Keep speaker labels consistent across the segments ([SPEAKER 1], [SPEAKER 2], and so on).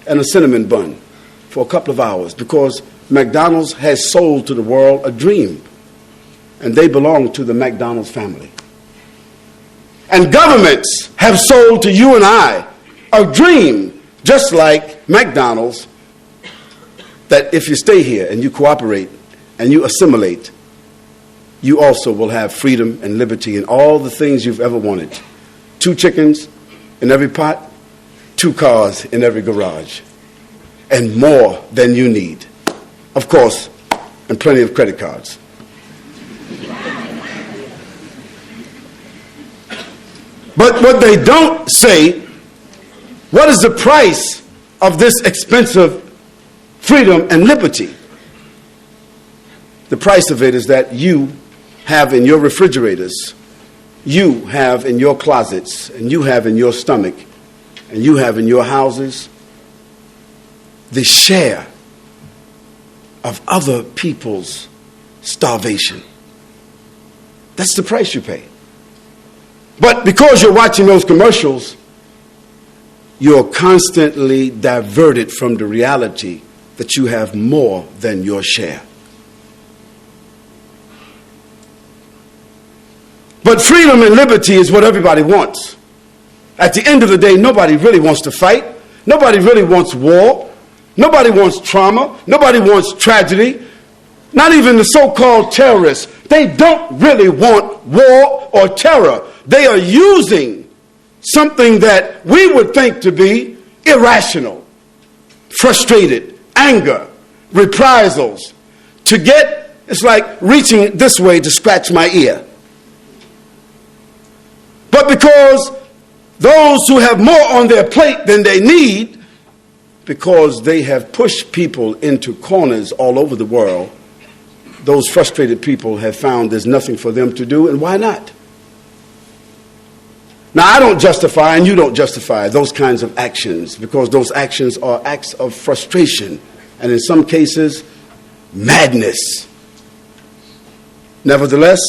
[SPEAKER 1] and a cinnamon bun for a couple of hours because McDonald's has sold to the world a dream, and they belong to the McDonald's family. And governments have sold to you and I a dream, just like McDonald's, that if you stay here and you cooperate and you assimilate, you also will have freedom and liberty and all the things you've ever wanted. 2 chickens in every pot, 2 cars in every garage, and more than you need. Of course, and plenty of credit cards. But what they don't say, what is the price of this expensive freedom and liberty? The price of it is that you have in your refrigerators, you have in your closets, and you have in your stomach, and you have in your houses the share of other people's starvation. That's the price you pay. But because you're watching those commercials, you're constantly diverted from the reality that you have more than your share. But freedom and liberty is what everybody wants. At the end of the day, nobody really wants to fight. Nobody really wants war. Nobody wants trauma. Nobody wants tragedy. Not even the so-called terrorists. They don't really want war or terror. They are using something that we would think to be irrational, frustrated, anger, reprisals, to get, it's like reaching this way to scratch my ear. But because those who have more on their plate than they need, because they have pushed people into corners all over the world, those frustrated people have found there's nothing for them to do, and why not? Now, I don't justify, and you don't justify those kinds of actions, because those actions are acts of frustration, and in some cases, madness. Nevertheless,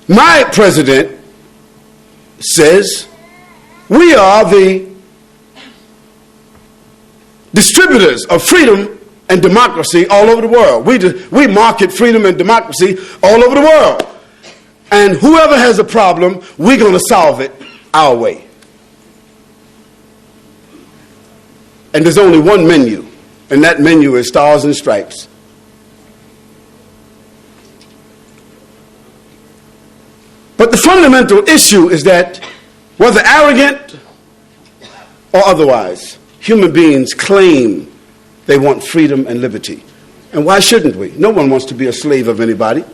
[SPEAKER 1] my president says we are the distributors of freedom and democracy all over the world. We market freedom and democracy all over the world. And whoever has a problem, we're going to solve it our way. And there's only one menu, and that menu is stars and stripes. But the fundamental issue is that whether arrogant or otherwise, human beings claim they want freedom and liberty. And why shouldn't we? No one wants to be a slave of anybody.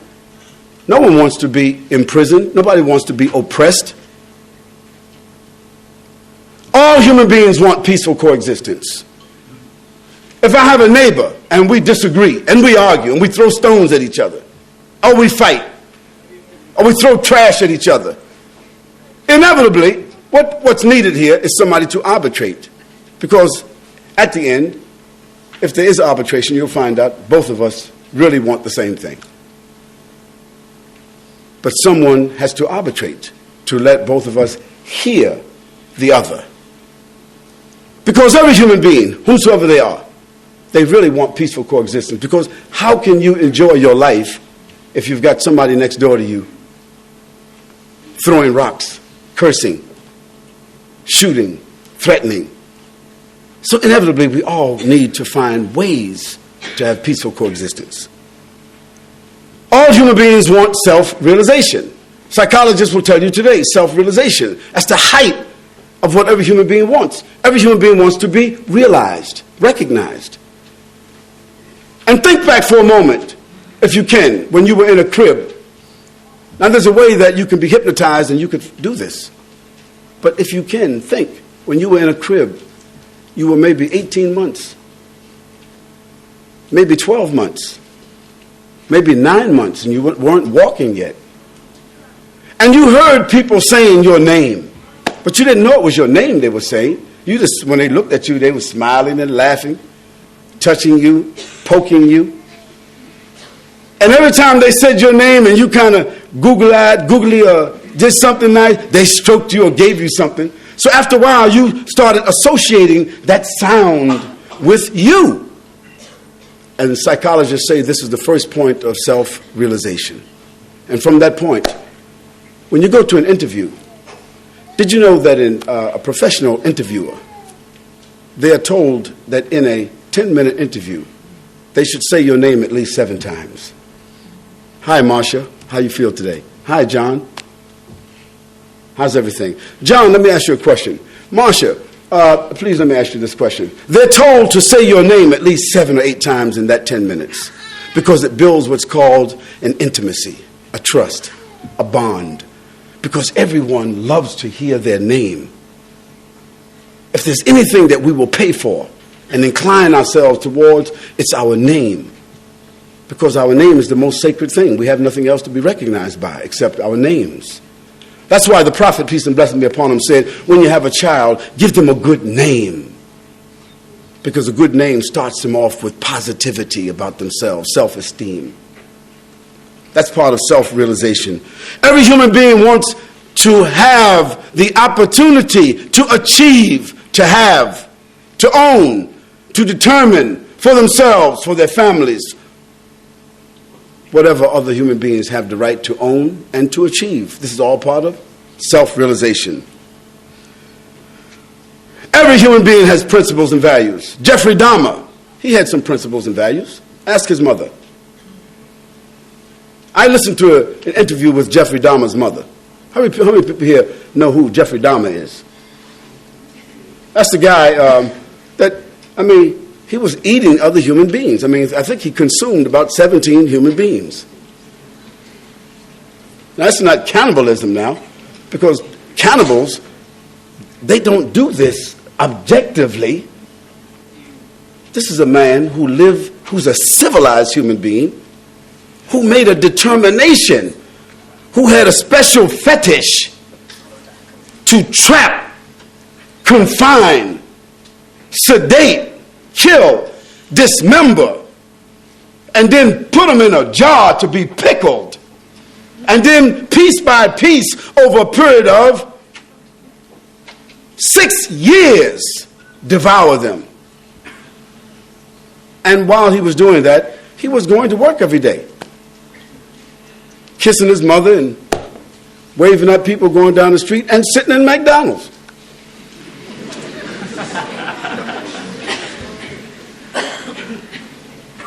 [SPEAKER 1] No one wants to be imprisoned. Nobody wants to be oppressed. All human beings want peaceful coexistence. If I have a neighbor and we disagree and we argue and we throw stones at each other, or we fight, or we throw trash at each other, inevitably, what's needed here is somebody to arbitrate. Because at the end, if there is arbitration, you'll find out both of us really want the same thing. But someone has to arbitrate to let both of us hear the other. Because every human being, whosoever they are, they really want peaceful coexistence. Because how can you enjoy your life if you've got somebody next door to you throwing rocks, cursing, shooting, threatening? So inevitably, we all need to find ways to have peaceful coexistence. All human beings want self-realization. Psychologists will tell you today, self-realization. That's the height of what every human being wants. Every human being wants to be realized, recognized. And think back for a moment, if you can, when you were in a crib. Now, there's a way that you can be hypnotized and you could do this. But if you can, think, when you were in a crib, you were maybe 18 months, maybe 12 months, maybe 9 months, and you weren't walking yet. And you heard people saying your name, but you didn't know it was your name they were saying. You just, when they looked at you, they were smiling and laughing, touching you, poking you. And every time they said your name and you kind of googly or did something nice, they stroked you or gave you something. So after a while, you started associating that sound with you. And psychologists say this is the first point of self-realization. And from that point, when you go to an interview, did you know that in a professional interviewer, they are told that in a 10-minute interview, they should say your name at least 7 times. Hi, Marcia. How you feel today? Hi, John. How's everything? John, let me ask you a question. Marcia, please let me ask you this question. They're told to say your name at least 7 or 8 times in that 10 minutes because it builds what's called an intimacy, a trust, a bond. Because everyone loves to hear their name. If there's anything that we will pay for and incline ourselves towards, it's our name. Because our name is the most sacred thing. We have nothing else to be recognized by except our names. That's why the prophet, peace and blessing be upon him, said, when you have a child, give them a good name. Because a good name starts them off with positivity about themselves, self-esteem. That's part of self-realization. Every human being wants to have the opportunity to achieve, to have, to own, to determine for themselves, for their families, whatever other human beings have the right to own and to achieve. This is all part of self-realization. Every human being has principles and values. Jeffrey Dahmer, he had some principles and values. Ask his mother. I listened to an interview with Jeffrey Dahmer's mother. How many people here know who Jeffrey Dahmer is? That's the guy he was eating other human beings. I think he consumed about 17 human beings. Now, that's not cannibalism now, because cannibals, they don't do this objectively. This is a man who's a civilized human being, who made a determination, who had a special fetish to trap, confine, sedate, kill, dismember, and then put them in a jar to be pickled, and then piece by piece over a period of 6 years devour them. And while he was doing that, he was going to work every day, kissing his mother and waving at people going down the street and sitting in McDonald's.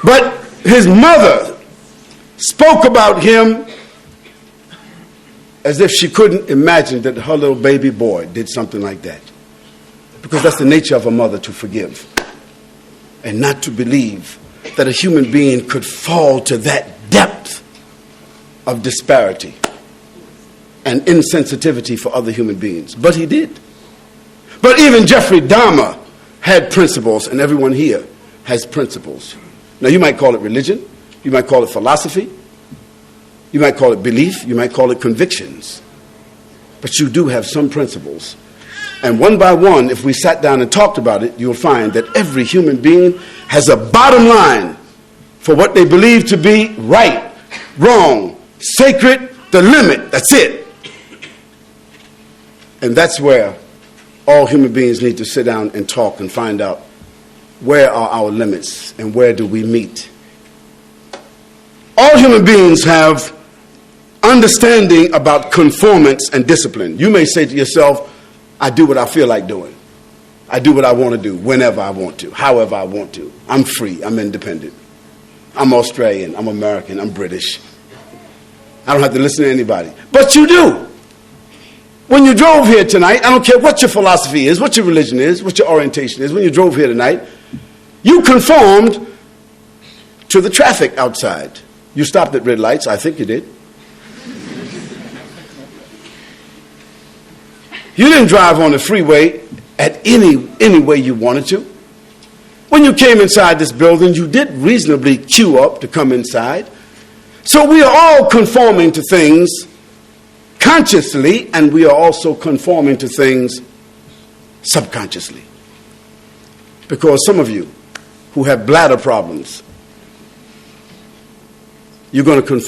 [SPEAKER 1] But his mother spoke about him as if she couldn't imagine that her little baby boy did something like that. Because that's the nature of a mother, to forgive and not to believe that a human being could fall to that depth of disparity and insensitivity for other human beings. But he did. But even Jeffrey Dahmer had principles, and everyone here has principles. Now, you might call it religion, you might call it philosophy, you might call it belief, you might call it convictions. But you do have some principles. And one by one, if we sat down and talked about it, you'll find that every human being has a bottom line for what they believe to be right, wrong, sacred, the limit. That's it. And that's where all human beings need to sit down and talk and find out, where are our limits and where do we meet? All human beings have understanding about conformance and discipline. You may say to yourself, I do what I feel like doing. I do what I want to do, whenever I want to, however I want to. I'm free. I'm independent. I'm Australian. I'm American. I'm British. I don't have to listen to anybody. But you do. When you drove here tonight, I don't care what your philosophy is, what your religion is, what your orientation is. When you drove here tonight, you conformed to the traffic outside. You stopped at red lights. I think you did. You didn't drive on the freeway at any way you wanted to. When you came inside this building, you did reasonably queue up to come inside. So we are all conforming to things consciously, and we are also conforming to things subconsciously. Because some of you who have bladder problems, you're going to conform